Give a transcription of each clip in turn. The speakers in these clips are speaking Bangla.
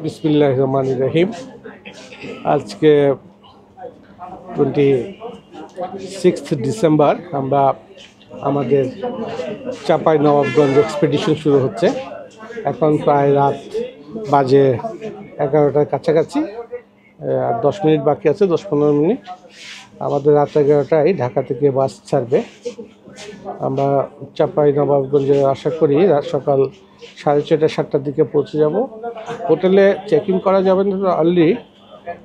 বিসমিল্লাহির রহমানির রহিম। আজকে 26 ডিসেম্বর আমরা আমাদের চাঁপাইনবাবগঞ্জ এক্সপেডিশন শুরু হচ্ছে। এখন প্রায় রাত বাজে 11টার কাছাকাছি, আর 10 মিনিট বাকি আছে, 10-15 মিনিট। আমাদের রাত 11টায় ঢাকা থেকে বাস ছাড়বে। আমরা চাঁপাইনবাবগঞ্জে আশা করি রাত সকাল 6:30-7টার দিকে পৌঁছে যাব। হোটেলে চেক ইন করা যাবে না আর্লি।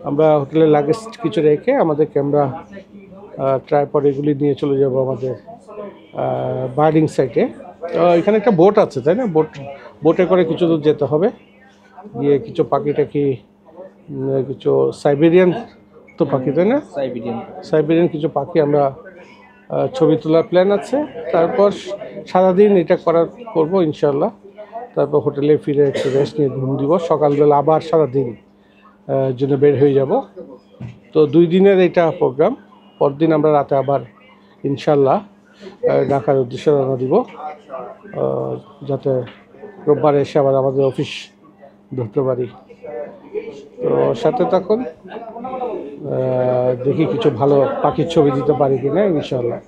আমরা হোটেলে লাগেজ কিছু রেখে আমাদের ক্যামেরা, ট্রাইপড এগুলি নিয়ে চলে যাব আমাদের বার্ডিং সাইটে। এখানে একটা বোট আছে, তাই না? বোটে করে কিছু দূর যেতে হবে, গিয়ে কিছু পাখি টাখি, কিছু সাইবেরিয়ান তো পাখি, তাই না? সাইবেরিয়ান কিছু পাখি আমরা ছবি তোলার প্ল্যান আছে। তারপর সারাদিন এটা করবো ইনশাল্লাহ। তারপর হোটেলে ফিরে একটু রেস্ট নিয়ে ঘুম দিব। সকালবেলা আবার সারাদিন জন্য বের হয়ে যাব। তো 2 দিনের এটা প্রোগ্রাম। পরদিন আমরা রাতে আবার ইনশাল্লাহ ঢাকার উদ্দেশ্যে রওনা দিব, যাতে রোববার এসে আবার আমাদের অফিস ধরতে পারি। তো সাথে থাকুন, দেখি কিছু ভালো পাখির ছবি দিতে পারি কিনা ইনশাল্লাহ।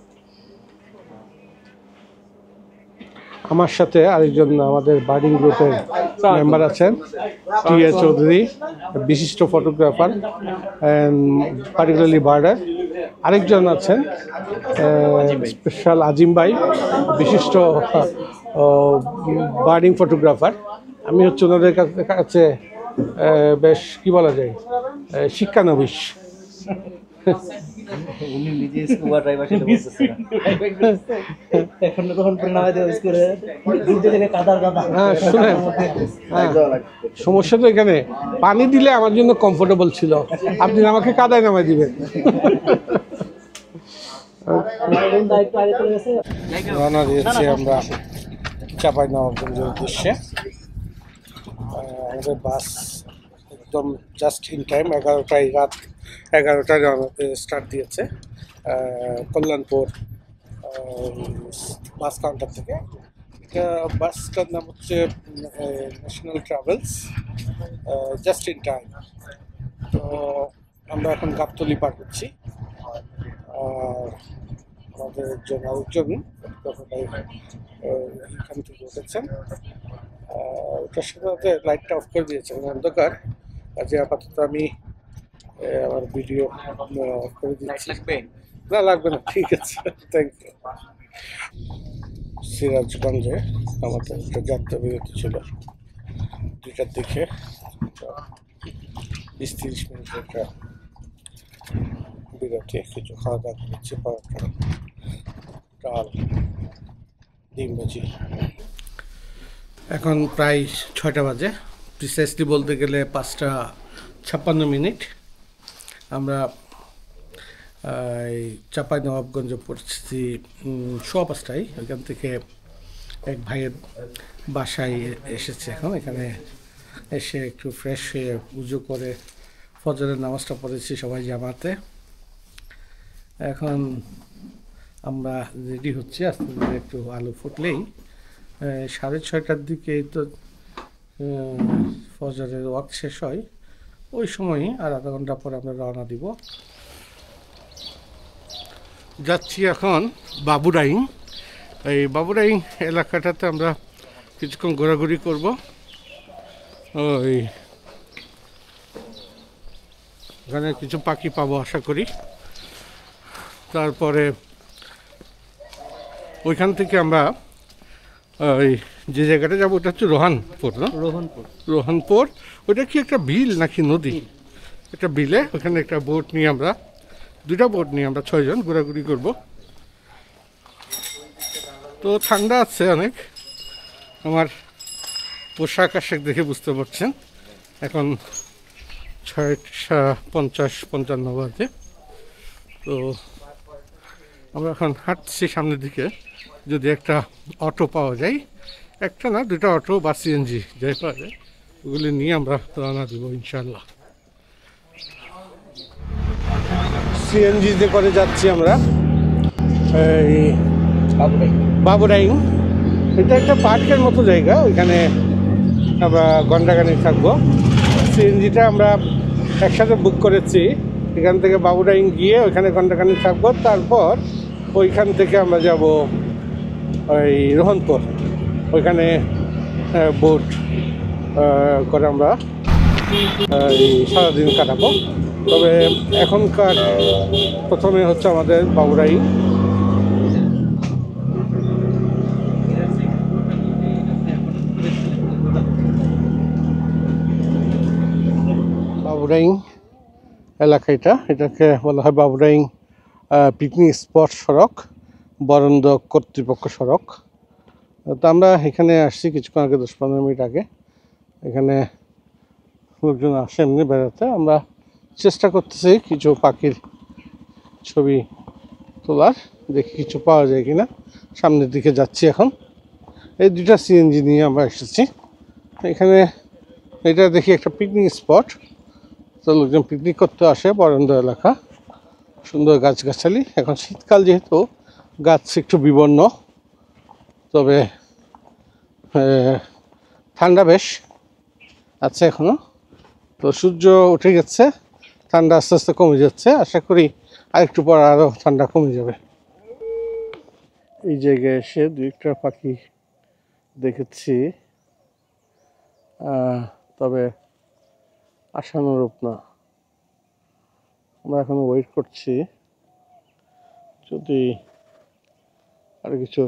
আমার সাথে আরেকজন আমাদের বার্ডিং গ্রুপের মেম্বার আছেন, টিয়া চৌধুরী, বিশিষ্ট ফটোগ্রাফার পার্টিকুলারলি বার্ডার। আরেকজন আছেন স্পেশাল আজিম ভাই, বিশিষ্ট বার্ডিং ফটোগ্রাফার। আমি হচ্ছে ওনাদের কাছে বেশ কি বলা যায়, শিক্ষানবিশ। উনি নিজে স্কুবা ড্রাইভার সেটা বলতেছে না, এখন তখন নামাই দেওয়া করে দুটো থেকে কাদার কাদা। হ্যাঁ শুনেন, সমস্যা তো এখানে পানি দিলে আমার জন্য কমফোর্টেবল ছিল, আপনি আমাকে কাদায় নামাই দিবেন। রওনা দিয়েছি আমরা চাঁপাইনবাবগঞ্জের উদ্দেশ্যে। আমাদের বাস একদম জাস্ট ইন টাইম, 11টায়, রাত 11টায় স্টার্ট দিয়েছে কল্যাণপুর বাস কাউন্টার থেকে। এটা বাসটার নাম হচ্ছে national travels, just in time. তো আমরা এখন গাবতলী পার করছি। আমাদের আরেকজন এখান থেকে উঠেছেন, ওটার সাথে লাইটটা অফ করে দিয়েছেন, অন্ধকার। কাজে আপাতত আমি আমার ভিডিও অফ করে দিচ্ছি। না লাগবে না, ঠিক আছে, থ্যাংক ইউ। সিরাজগঞ্জে আমাদের একটা যাত্রা বিরতি ছিল 2টার দিকে, 20-30 মিনিটের একটা বিরতি। কিছু খাওয়া দাওয়া করেছি, পরোটা, ডাল, ডিম ভাজি। এখন প্রায় 6টা বাজে, প্রিসাইসলি বলতে গেলে 5:56 আমরা এই চাঁপাইনবাবগঞ্জে পড়ছি 5:15। ওইখান থেকে এক ভাইয়ের বাসায় এসেছে। এখন এখানে এসে একটু ফ্রেশ হয়ে পুজো করে ফজরের নামাজটা পড়েছি সবাই জামাতে। এখন আমরা রেডি হচ্ছি, আস্তে ধীরে একটু আলো ফুটলেই 6:30টার দিকে তো ফজরের ওয়াক্ত শেষ হয়। ওই সময়ই আর আধা ঘন্টা পর আমরা রওনা দিব। যাচ্ছি এখন বাবুরাইং। এই বাবুরাইং এলাকাটাতে আমরা কিছুক্ষণ ঘোরাঘুরি করব। ওই এখানে কিছু পাখি পাবো আশা করি। তারপরে ওইখান থেকে আমরা ওই যে জায়গাটা যাবো ওটা হচ্ছে রোহানপুর, না? রোহানপুর। ওইটা কি একটা বিল নাকি নদী? একটা বিলে, ওখানে একটা বোট নিয়ে আমরা, 2টা বোট নিয়ে আমরা 6 জন ঘোরাঘুরি করব। তো ঠান্ডা আছে অনেক, আমার পোশাক আশাক দেখে বুঝতে পারছেন। এখন 6:50-55 বাজে। তো আমরা এখন হাঁটছি সামনের দিকে, যদি একটা অটো পাওয়া যায়, একটা না 2টা অটো বা সিএনজি যাই পাওয়া যায়, ওগুলি নিয়ে আমরা রওনা দেব ইনশাল্লাহ। সিএনজিতে করে যাচ্ছি আমরা এই বাবুরাইং। এটা একটা পার্কের মতো জায়গা, ওইখানে আমরা ঘন্টাখানিক থাকবো। সিএনজিটা আমরা একসাথে বুক করেছি, এখান থেকে বাবুডাইং গিয়ে ওইখানে ঘন্টাখানিক থাকবো, তারপর ওইখান থেকে আমরা যাব ওই রোহনপুর, ওইখানে বোট করে আমরা এই সারাদিন কাটাবো। তবে এখনকার প্রথমে হচ্ছে আমাদের বাবুডাইং। বাবুডাইং এলাকা এটাকে বলা হয় বাবুডাইং পিকনিক স্পট সড়ক, বরন্দ কর্তৃপক্ষ সড়ক। তো আমরা এখানে আসছি কিছুক্ষণ আগে, 10-15 মিনিট আগে। এখানে লোকজন আসে এমনি বেড়াতে। আমরা চেষ্টা করতেছি কিছু পাখির ছবি তোলার, দেখি কিছু পাওয়া যায় কিনা। সামনের দিকে যাচ্ছি এখন। এই দুইটা সিএনজি নিয়ে আমরা এসেছি এখানে। এটা দেখি একটা পিকনিক স্পট, তো লোকজন পিকনিক করতে আসে। বরন্দ এলাকা, সুন্দর গাছগাছালি। এখন শীতকাল যেহেতু গাছ একটু বিবর্ণ, তবে ঠান্ডা বেশ আছে এখনো। তো সূর্য উঠে গেছে, ঠান্ডা আস্তে আস্তে কমে যাচ্ছে। আশা করি আরেকটু পর আরও ঠান্ডা কমে যাবে। এই জায়গায় এসে দুইটা পাখি দেখেছি, তবে আশানুরূপ না। আমরা এখন ওয়েট করছি যদি আর কিছু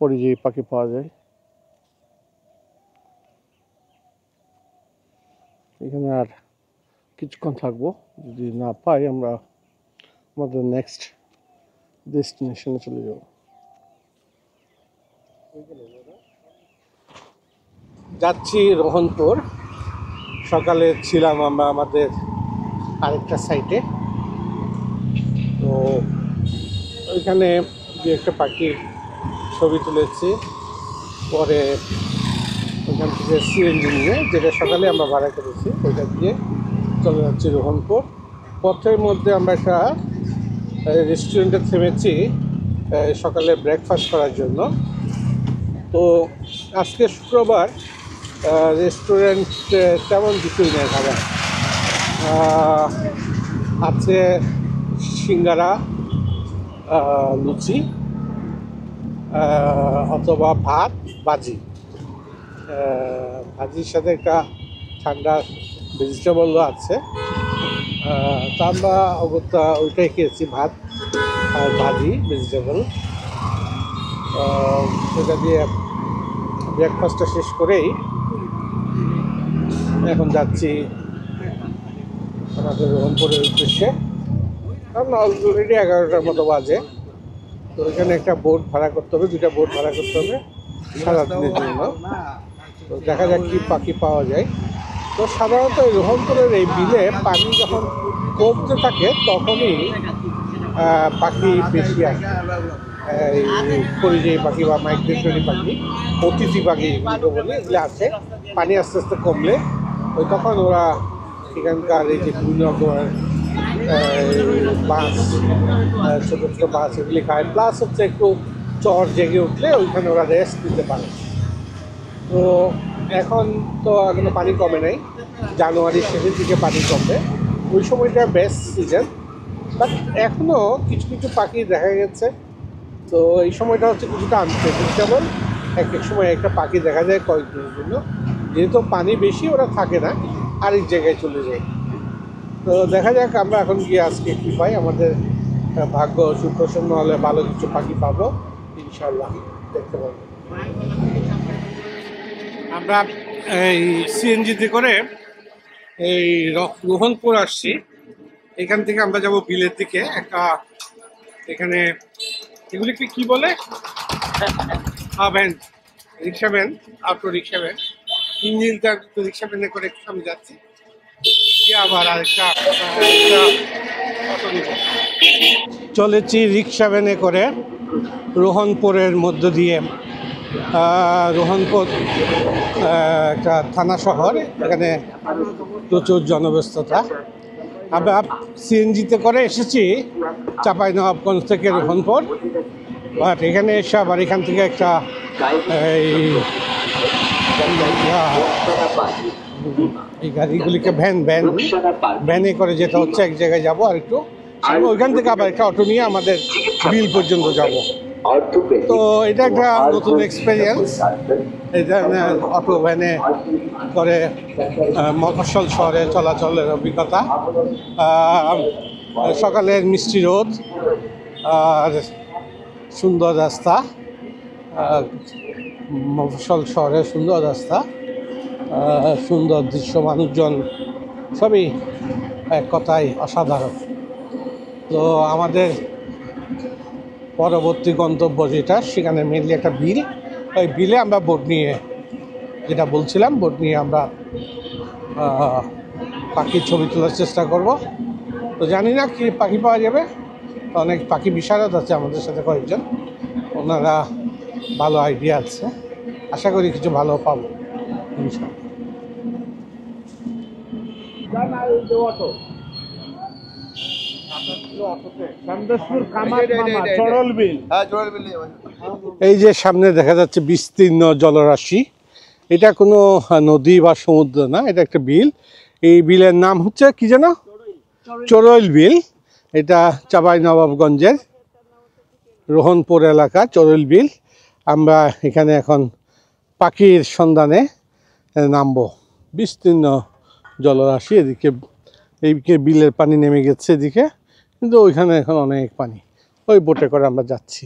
পরিযায়ী পাখি পাওয়া যায়। এখানে আর কিছুক্ষণ থাকবো, যদি না পাই আমরা আমাদের নেক্সট ডেস্টিনেশনে চলে যাব। যাচ্ছি রোহনপুর। সকালে ছিলাম আমরা আমাদের আরেকটা সাইটে, তো ওইখানে দু একটা পাখির ছবি তুলেছি। পরে ওইখান থেকে সিএনজি নিয়ে, যেটা সকালে আমরা ভাড়া করেছি, ওইটা দিয়ে চলে যাচ্ছি রোহনপুর। পথের মধ্যে আমরা একটা রেস্টুরেন্টে থেমেছি সকালে ব্রেকফাস্ট করার জন্য। তো আজকে শুক্রবার, রেস্টুরেন্ট তেমন কিছুই নেই খাবার। আছে সিঙ্গারা, লুচি, অথবা ভাত, ভাজি। ভাজির সাথে একটা ঠান্ডা ভেজিটেবলও আছে। তা আমরা অগত্যা ওইটাই খেয়েছি, ভাত আর ভাজি ভেজিটেবল। ওটা দিয়ে ব্রেকফাস্টটা শেষ করেই এখন যাচ্ছি আমাদের রোহনপুরের উদ্দেশ্যে। কারণ অলরেডি 11টার মতো বাজে। তো এখানে একটা বোট ভাড়া করতে হবে, 2টা বোট ভাড়া করতে হবে সারাদিনের জন্য। তো দেখা যাক কি পাখি পাওয়া যায়। তো সাধারণত এই রোহনপুরের এই বিলে পানি যখন কমতে থাকে তখনই পাখি বেশি আসে। এই পরিযায়ী পাখি বা মাইগ্রেটরি পাখি, অতিথি পাখি যেগুলো বলি, এগুলো আসে। পানি আস্তে আস্তে কমলে ওই তখন ওরা এখানকার এই যে বিভিন্ন রকমের মাছ, ছোটো ছোটো মাছ, এগুলি খায়। প্লাস হচ্ছে একটু চর জেগে উঠলে ওইখানে ওরা রেস্ট দিতে পারে। তো এখন তো এখনো পানি কমে নাই, জানুয়ারির শেষের দিকে পানি কমবে, ওই সময়টা বেস্ট সিজন। বাট এখনও কিছু কিছু পাখি দেখা গেছে। তো এই সময়টা হচ্ছে কিছুটা আনপ্রেডিক্টেবল। এক এক সময় একটা পাখি দেখা যায় কয়েকদিনের জন্য, যেহেতু পানি বেশি ওরা থাকে না, আরেক জায়গায় চলে যায়। তো দেখা যাক আমরা এখন গিয়ে আজকে কী পাই। আমাদের ভাগ্য সুপ্রসন্ন হলে ভালো কিছু পাখি পাবো ইনশাল্লাহ, দেখতে পাবো। আমরা এই সিএনজিতে করে এই রোহনপুর আসছি। এখান থেকে আমরা যাব বিলের দিকে। একটা এখানে এগুলিকে কি বলে, van, rickshaw van, auto rickshaw van, ইঞ্জিনটা রিক্সা ভ্যানে করে আমি যাচ্ছি। আবার আরেকটা অটো নিব। চলেছি রিক্সা ভ্যানে করে রোহনপুরের মধ্য দিয়ে। রোহনপুর একটা থানা শহর, এখানে প্রচুর জনব্যস্ততা। আমরা সিএনজিতে করে এসেছি চাঁপাইনবাবগঞ্জ থেকে রোহনপুর। বাট এখানে এসে আবার এখান থেকে একটা এই গাড়িগুলিকে ভ্যানে করে যেটা হচ্ছে এক জায়গায় যাবো আর একটু ওইখান থেকে আবার একটা অটো নিয়ে আমাদের বিল পর্যন্ত যাব। তো এটা একটা নতুন এক্সপেরিয়েন্স, এটা অটো ভ্যানে করে মফস্বল শহরে চলাচলের অভিজ্ঞতা। সকালের মিষ্টি রোদ আর সুন্দর রাস্তা, মফস্বল শহরের সুন্দর রাস্তা, সুন্দর দৃশ্য, মানুষজন, সবই এক কথায় অসাধারণ। তো আমাদের পরবর্তী গন্তব্য যেটা, সেখানে মেনলি একটা বিল, ওই বিলে আমরা বোট নিয়ে, যেটা বলছিলাম, বোট নিয়ে আমরা পাখির ছবি তোলার চেষ্টা করব। তো জানি না কি পাখি পাওয়া যাবে, অনেক পাখি বিশারদ আছে আমাদের সাথে কয়েকজন, ওনারা ভালো আইডিয়া আছে, আশা করি কিছু ভালো পাবো ইনশাআল্লাহ। এই যে সামনে দেখা যাচ্ছে বিস্তীর্ণ জলরাশি, এটা কোনো নদী বা সমুদ্র না, এটা একটা বিল। এই বিলের নাম হচ্ছে কি যেন, চড়ইল বিল। এটা চাঁপাইনবাবগঞ্জের রোহনপুর এলাকা চড়ইল বিল। আমরা এখানে এখন পাখির সন্ধানে নামবো। বিস্তীর্ণ জলরাশি, এদিকে এইদিকে বিলের পানি নেমে গেছে এদিকে, কিন্তু ওইখানে এখন অনেক পানি। ওই বোটে করে আমরা যাচ্ছি,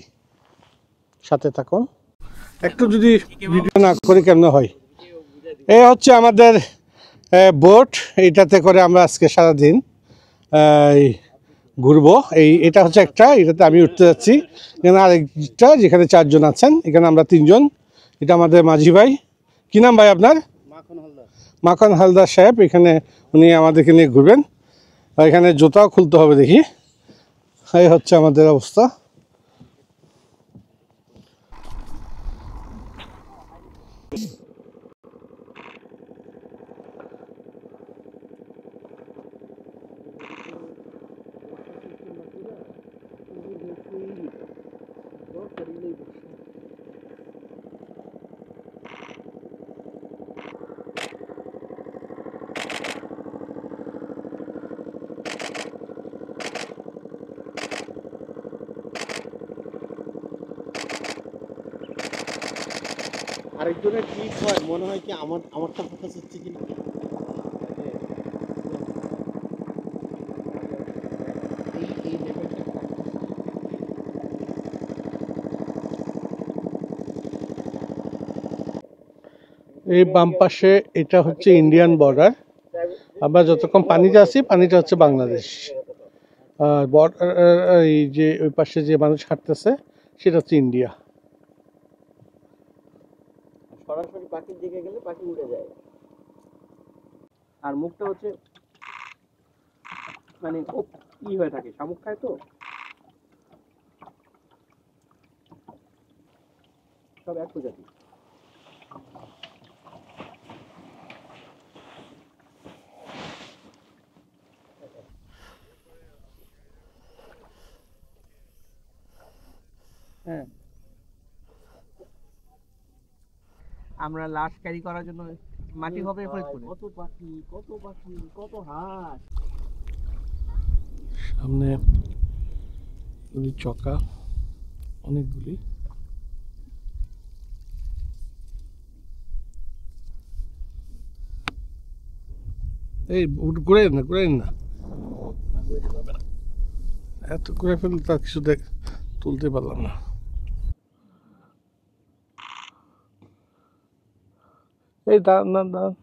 সাথে থাকুন। একটু যদি ভিডিও না করি কেমন হয়। এই হচ্ছে আমাদের বোট, এইটাতে করে আমরা আজকে সারাদিন ঘুরবো। এটা হচ্ছে একটা, এটাতে আমি উঠতে যাচ্ছি। এখানে আরেকটা, যেখানে 4 জন আছেন, এখানে আমরা 3 জন। এটা আমাদের মাঝি ভাই। কি নাম ভাই আপনার? মাখন হালদার সাহেব। এখানে উনি আমাদেরকে নিয়ে ঘুরবেন। এখানে জুতাও খুলতে হবে দেখি। এই হচ্ছে আমাদের অবস্থা। আরেকজনের ঠিক হয়, মনে হয় কি আমারটা ফোকাস হচ্ছে কিনা। এই বাম পাশে এটা হচ্ছে ইন্ডিয়ান বর্ডার। আমরা যতক্ষণ পানিতে আছি, পানিটা হচ্ছে বাংলাদেশ। আর বর্ডার, এই যে ওই পাশে যে মানুষ হাঁটতেছে, সেটা হচ্ছে ইন্ডিয়া। সরাসরি পাখির দিকে গেলে পাখি উড়ে যায়, আর মুখটা হচ্ছে মানে খুব ই হয়ে থাকে, শামুক খায় তো, সব এক প্রজাতি। হ্যাঁ, আমরা লাশ ক্যারি করার জন্য মাটি হবে ফরিদপুরে। কত পাখি, কত পাখি, কত হাঁস। সামনে চকা অনেকগুলি। এই ঘুরে না, ঘুরে না, এত ঘুরে ফেললে তার কিছু তুলতে পারলাম না। এই দাঁড়ান দাঁড়ান দাঁড়ান,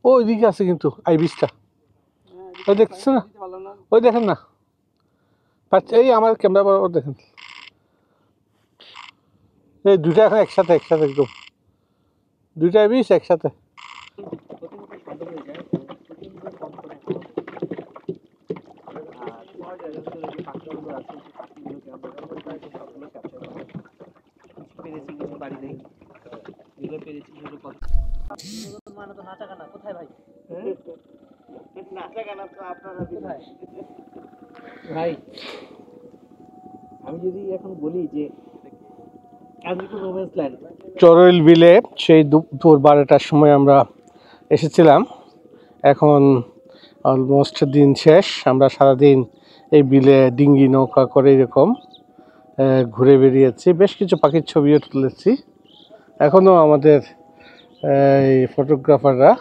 ওইদিকে আছে কিন্তু আইবিসটা, ওই দেখছো না, ওই দেখেন না, এই আমার ক্যামেরা বরাবর দেখেন। এই দুইটা এখন একসাথে একদম দুইটা আইবিস একসাথে। কোথায় ভাই? নাচাগানা ভাই আমি যদি এখন বলি যে কাজিপুর রোম্যান্স ল্যান্ড চড়ইল বিলে সেই দুপুর 12টার সময় আমরা এসেছিলাম। এখন অলমোস্ট দিন শেষ। আমরা সারাদিন এই বিলে ডিঙ্গি নৌকা করে এরকম ঘুরে বেরিয়েছি, বেশ কিছু পাখির ছবিও তুলেছি। এখনও আমাদের এই ফটোগ্রাফাররা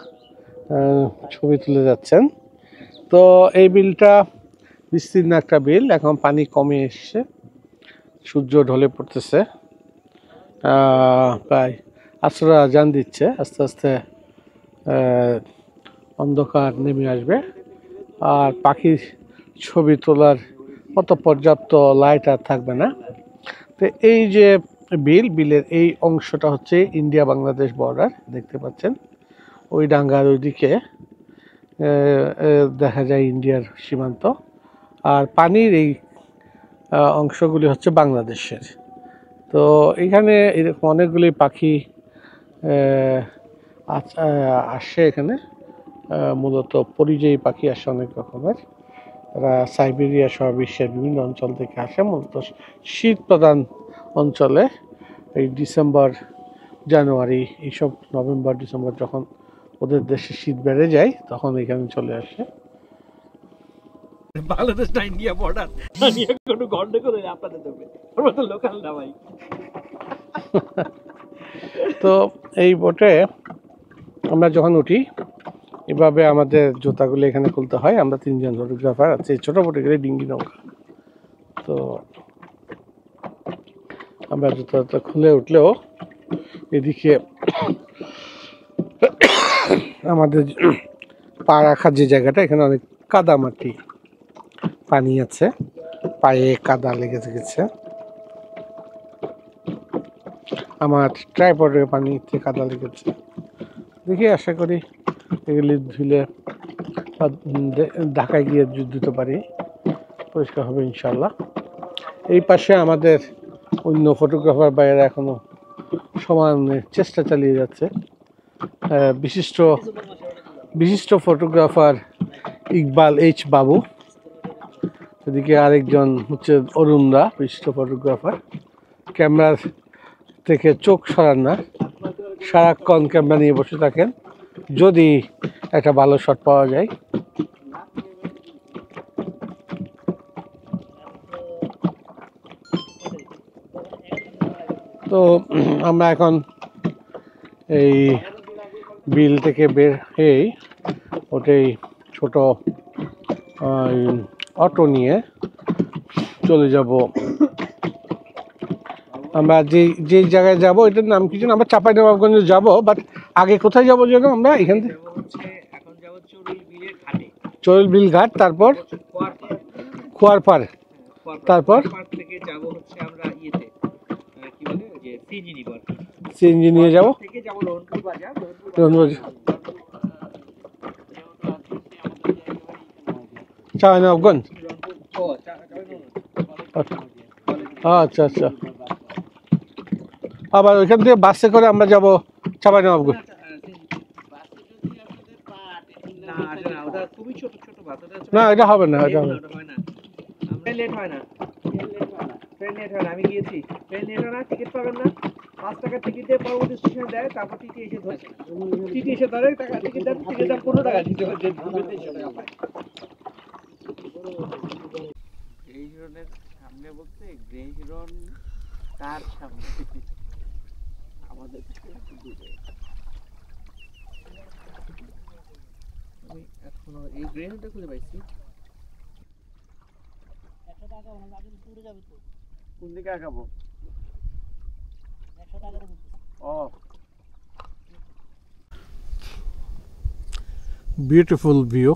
ছবি তুলে যাচ্ছেন। তো এই বিলটা বিস্তীর্ণ একটা বিল, এখন পানি কমে এসছে, সূর্য ঢলে পড়তেছে, প্রায় আসরা আজান দিচ্ছে, আস্তে আস্তে অন্ধকার নেমে আসবে। আর পাখির ছবি তোলার মতো পর্যাপ্ত লাইট আর থাকবে না। তো এই যে বিলের এই অংশটা হচ্ছে ইন্ডিয়া বাংলাদেশ বর্ডার, দেখতে পাচ্ছেন ওই ডাঙ্গার ওইদিকে দেখা যায় ইন্ডিয়ার সীমান্ত, আর পানির এই অংশগুলি হচ্ছে বাংলাদেশের। তো এখানে এরকম অনেকগুলি পাখি আসে এখানে, মূলত পরিযায়ী পাখি আসে অনেক রকমের। তারা সাইবেরিয়া সহ বিশ্বের বিভিন্ন অঞ্চল থেকে আসে, মূলত শীত প্রধান অঞ্চলে। এই ডিসেম্বর জানুয়ারি এইসব নভেম্বর ডিসেম্বর যখন ওদের দেশে শীত বেড়ে যায় তখন এখানে চলে আসে। বাংলাদেশ না ইন্ডিয়া বর্ডার নিয়ে কোনো গন্ডগোল হলে আপনাদের দেবে, আমরা তো লোকাল না ভাই। তো এই বোটে আমরা যখন উঠি এভাবে আমাদের জুতাগুলো এখানে খুলতে হয়। আমরা 3 জন ফটোগ্রাফার আছি। ছোট বোটে গেলে ডিঙ্গি নৌকা, তো আমরা জুতা খুলে উঠলেও এদিকে আমাদের পা রাখার যে জায়গাটা, এখানে অনেক কাদা মাটি, পানি আছে, পায়ে কাদা লেগে গেছে। আমার ট্রাইপডে পানিতে কাদা লেগেছে। দেখি আশা করি এগুলি ধুলে বা ঢাকায় গিয়ে দিতে পারি, পরিষ্কার হবে ইনশাল্লাহ। এই পাশে আমাদের অন্য ফটোগ্রাফার ভাইয়েরা এখনো সমান চেষ্টা চালিয়ে যাচ্ছে। বিশিষ্ট ফটোগ্রাফার ইকবাল এইচ বাবু, এদিকে আরেকজন হচ্ছে অরুণ দা, বিশিষ্ট ফটোগ্রাফার। ক্যামেরার থেকে চোখ সরান না, সারাক্ষণ ক্যামেরা নিয়ে বসে থাকেন যদি একটা ভালো শট পাওয়া যায়। তো আমরা এখন এই বিল থেকে বের হয়ে ওটাই ছোট অটো নিয়ে চলে যাব। আমরা যে জায়গায় যাব এটার নাম কি যেন, আমরা চাঁপাইনবাবগঞ্জ যাব, বাট আগে কোথায় যাব যেন? আমরা এখান থেকে এখন যাব চড়ইল বিলের ঘাটে, চড়ইল বিল ঘাট, তারপর খোয়ারপাড়, তারপর থেকে যাব হচ্ছে আমরা ইয়েতে কি বলে যে সিএনজি নিব, সিএনজি নিয়ে যাব থেকে যাব রহনপুর বাজার। চাঁপাইনবাবগঞ্জ। আচ্ছা আচ্ছা, আবার ওইখান থেকে বাসে করে আমরা যাব চাঁপাইনবাবগঞ্জ। না এটা হবে না, এটা হবে না। ট্রেন লেট হয় না, আমি গিয়েছি, ট্রেন লেট হয় না, টিকিট পাবেন না, 5 টাকার টিকিট দিয়ে পরবর্তী স্টেশনে দেয়, তারপর টিটি এসে ধরে, টাকা টিকিট দেন, টিকিট দাম 15 টাকা দিতে হবে, গ্রে হিরনের সামনে বলতে গ্রে হিরন তার সামনে আমাদের আমি এখনো এই গ্রে হিরনটা খুঁজে পাইছি। 100 টাকা পুরো যাবে তো, কোন দিকে আগাবো? 100 টাকা ও বিউটিফুল ভিউ,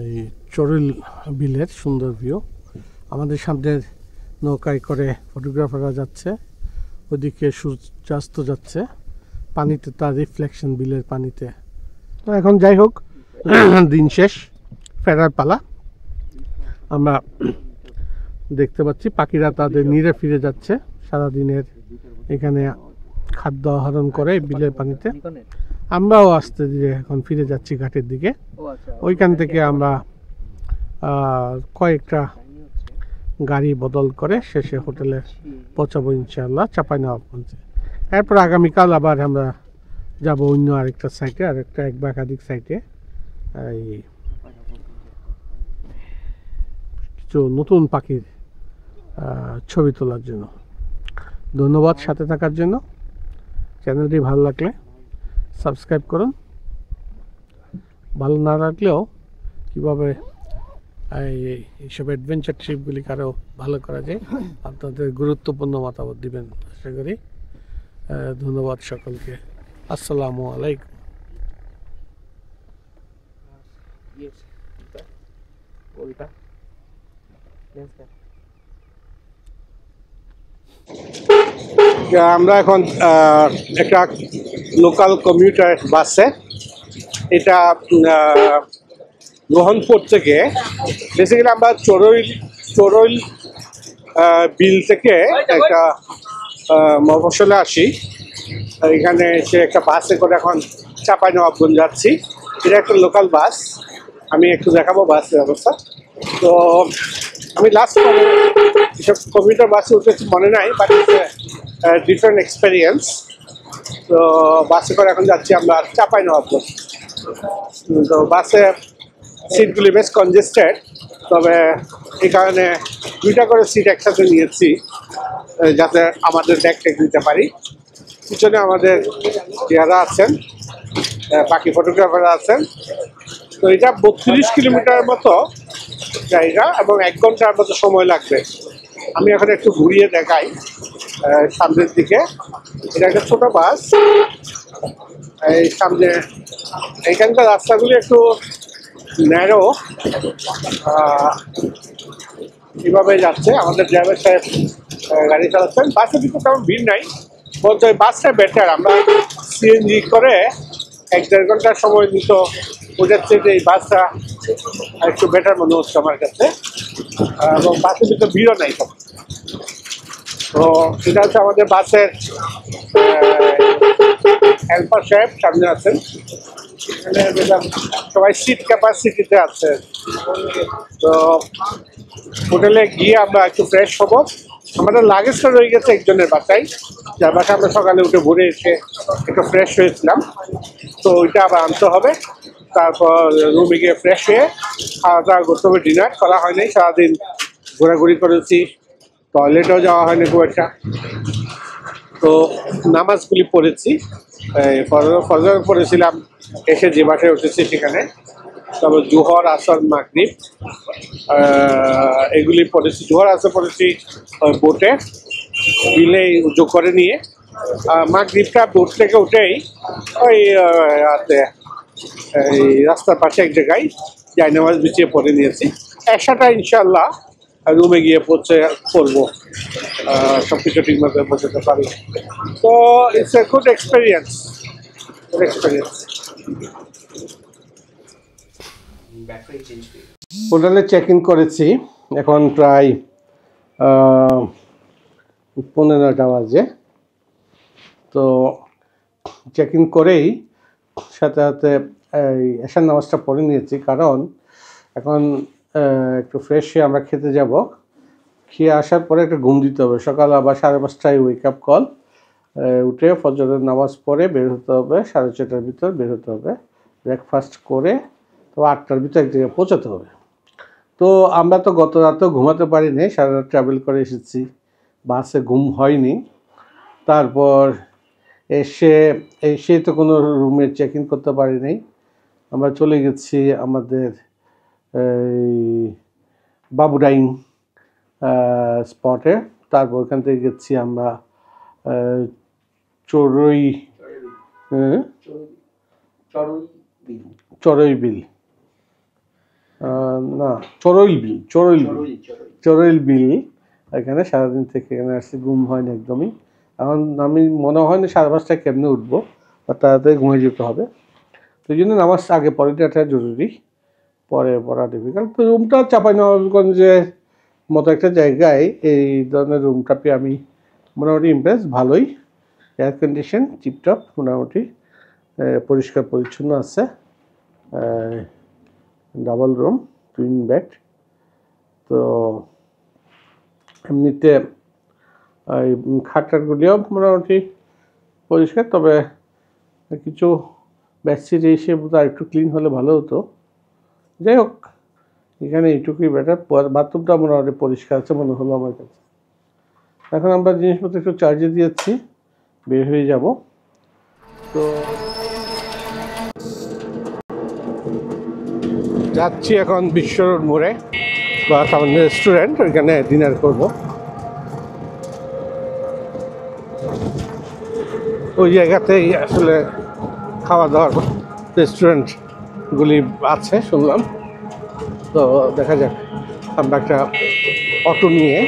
এই চড়ইল বিলের সুন্দর ভিউ। আমাদের সামনে নৌকায় করে ফটোগ্রাফাররা যাচ্ছে, ওদিকে সূর্যাস্ত যাচ্ছে, পানিতে তার রিফ্লেকশন বিলের পানিতে। তো এখন যাই হোক, দিন শেষ, ফেরার পালা। আমরা দেখতে পাচ্ছি পাখিরা তাদের নিরে ফিরে যাচ্ছে, সারাদিনের এখানে খাদ্য আহরণ করে বিলের পানিতে। আমরাও আসতে ধীরে এখন ফিরে যাচ্ছি ঘাটের দিকে। ও আচ্ছা, ওইখান থেকে আমরা কয়েকটা গাড়ি বদল করে শেষে হোটেলে পৌঁছাবো ইনশাআল্লাহ চাঁপাইনবাবগঞ্জে। এরপর আগামীকাল আবার আমরা যাব অন্য আরেকটা সাইটে, আরেকটা এক বা একাধিক সাইটে এই কিছু নতুন পাখির ছবি তোলার জন্য। ধন্যবাদ সাথে থাকার জন্য। চ্যানেলটি ভালো লাগলে সাবস্ক্রাইব করুন। ভালো না লাগলেও কীভাবে এইসব অ্যাডভেঞ্চার ট্রিপগুলিকে আরও ভালো করা যায় আপনাদের গুরুত্বপূর্ণ মতামত দিবেন আশা করি। ধন্যবাদ সকলকে। আসসালামু আলাইকুম। আমরা এখন একটা লোকাল কমিউটার বাসে, এটা রোহনপুর থেকে বেসিক্যালি আমরা চড়ইল বিল থেকে একটা মফস্বলে আসি। এখানে এসে একটা বাসে করে এখন চাঁপাইনবাবগঞ্জ যাচ্ছি। এটা একটা লোকাল বাস, আমি একটু দেখাবো বাসের অবস্থা। তো আমি লাস্ট এসব কমিউটার বাসে উঠেছি মনে নাই, বাট ডিফারেন্ট এক্সপেরিয়েন্স। তো বাসে করে এখন যাচ্ছি আমরা চাঁপাইনবাবগঞ্জ। তো বাসে সিটগুলি বেশ কনজেস্টেড, তবে এই কারণে দুইটা করে সিট একসাথে নিয়েছি যাতে আমাদের ব্যাগ ট্যাগ দিতে পারি। পিছনে আমাদের যারা আছেন বাকি ফটোগ্রাফাররা আছেন। তো এটা 32 কিলোমিটার মতো জায়গা এবং 1 ঘন্টার মতো সময় লাগবে। আমি এখন একটু ঘুরিয়ে দেখাই সামনের দিকে। এটা একটা ছোট বাস। এই সামনে এখানকার রাস্তাগুলি একটু ন্যারো, এভাবে যাচ্ছে। আমাদের ড্রাইভার সাহেব গাড়ি চালাচ্ছেন। বাসের ভিতরে তেমন ভিড় নাই, বলতে বাসটা বেটার। আমরা সিএনজি করে 1-1.5 ঘন্টার সময় নিত, বোঝাচ্ছে যে এই বাসটা একটু বেটার মনে হচ্ছে আমার কাছে। এবং বাসের ভিতরে ভিড়ও নাই তখন। তো এটা হচ্ছে আমাদের বাসের হেল্পার সাহেব সামনে আছেন। এখানে দেখলাম সবাই সিট ক্যাপাসিটিতে আছে। তো হোটেলে গিয়ে আমরা একটু ফ্রেশ হবো। আমাদের লাগেজটা রয়ে গেছে একজনের বাসায়, যার বাসায় আমরা সকালে উঠে ঘুরে এসে একটু ফ্রেশ হয়েছিলাম। তো ওইটা আবার আনতে হবে। তারপর রুমে গিয়ে ফ্রেশ হয়ে খাওয়া দাওয়া করতে হবে। ডিনার করা হয়নি, সারাদিন ঘোরাঘুরি করেছি, টয়লেটেও যাওয়া হয়নি খুব একটা। তো নামাজগুলি পড়েছি, ফজর পড়েছিলাম এসে যে বাসায় উঠেছি সেখানে। তারপর জোহর, আসর, মাগরিব এগুলি পড়েছি। জোহর আসর পড়েছি বোটে, বিলে যোগ করে নিয়ে। মাগরিবটা বোট থেকে উঠেই ওই এই রাস্তার পাশে এক জায়গায় জায়নামাজ বিছিয়ে পড়ে নিয়েছি। একসাথে ইনশাল্লাহ রুমে গিয়ে পড়বো, সব কিছু ঠিক মতো বোঝাতে পারি। তো ইটস এ গুড এক্সপিরিয়েন্স। হোটেলে চেক ইন করেছি, এখন প্রায় 15টা বাজে। তো চেক ইন করেই সাথে সাথে এই এশার নামাজটা পড়ে নিয়েছি, কারণ এখন একটু ফ্রেশ হয়ে আমরা খেতে যাব। খেয়ে আসার পরে একটা ঘুম দিতে হবে। সকাল আবার 5:30টায় ওয়েক আপ কল, উঠে ফজরের নামাজ পড়ে বের হতে হবে। 4:30টার ভিতর বের হতে হবে, ব্রেকফাস্ট করে তো 8টার ভিতর এক জায়গায় পৌঁছাতে হবে। তো আমরা তো গত রাতেও ঘুমাতে পারিনি, সারা রাত ট্রাভেল করে এসেছি, বাসে ঘুম হয়নি। তারপর এসে তো কোনো রুমে চেক ইন করতে পারিনি। আমরা চলে গেছি আমাদের বাবুডাইং স্পটে। তারপর ওখান থেকে গেছি আমরা চড়ইল বিল, এখানে সারাদিন থেকে এখানে আসছি। ঘুম হয়নি একদমই। এখন আমি মনে হয় না 5:30টায় কেমনে উঠবো, বা তাড়াতাড়ি ঘুমিয়ে যেতে হবে। তো এই জন্য নামাজ আগে পড়াটা জরুরি, পরে পড়া ডিফিকাল্ট। তো রুমটা চাঁপাইনবাবগঞ্জের মতো একটা জায়গায় এই ধরনের রুমটা পেয়ে আমি মোটামুটি ইমপ্রেস। ভালোই, এয়ার কন্ডিশন টিপটপ মোটামুটি। পরিষ্কার পরিচ্ছন্ন আছে, ডাবল রুম, টুইন বেড। তো এমনিতে এই খাটটাগুলিও মোটামুটি পরিষ্কার, তবে কিছু বেডশিট এসে বোধহয় একটু ক্লিন হলে ভালো হতো। যাই হোক, এখানে এইটুকুই বেটার। বাথরুমটা মোটামুটি পরিষ্কার আছে মনে হলো আমার কাছে। এখন আমরা জিনিসপত্র একটু চার্জে দিয়েছি, বের হয়ে যাব। তো যাচ্ছি এখন বিশ্ব রোড মোড়ে বা সামনে রেস্টুরেন্ট, ওইখানে ডিনার করব। ওই জায়গাতেই আসলে খাওয়া দাওয়ার রেস্টুরেন্টগুলি আছে শুনলাম। তো দেখা যাক, আমরা একটা অটো নিয়ে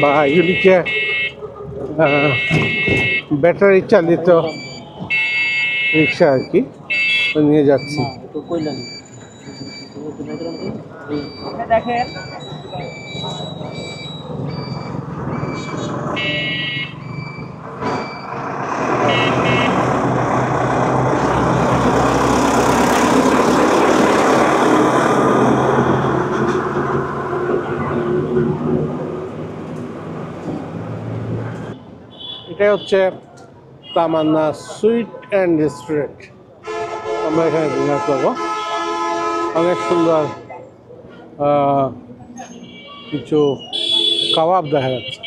বা এগুলিকে ব্যাটারি চালিত রিক্সা আর কি নিয়ে যাচ্ছি। দেখেন এটা হচ্ছে তামান্না সুইট অ্যান্ড রেস্টুরেন্ট। আমরা এখানে ডিনার করবো। অনেক সুন্দর কিছু কাবাব দেখা যাচ্ছে।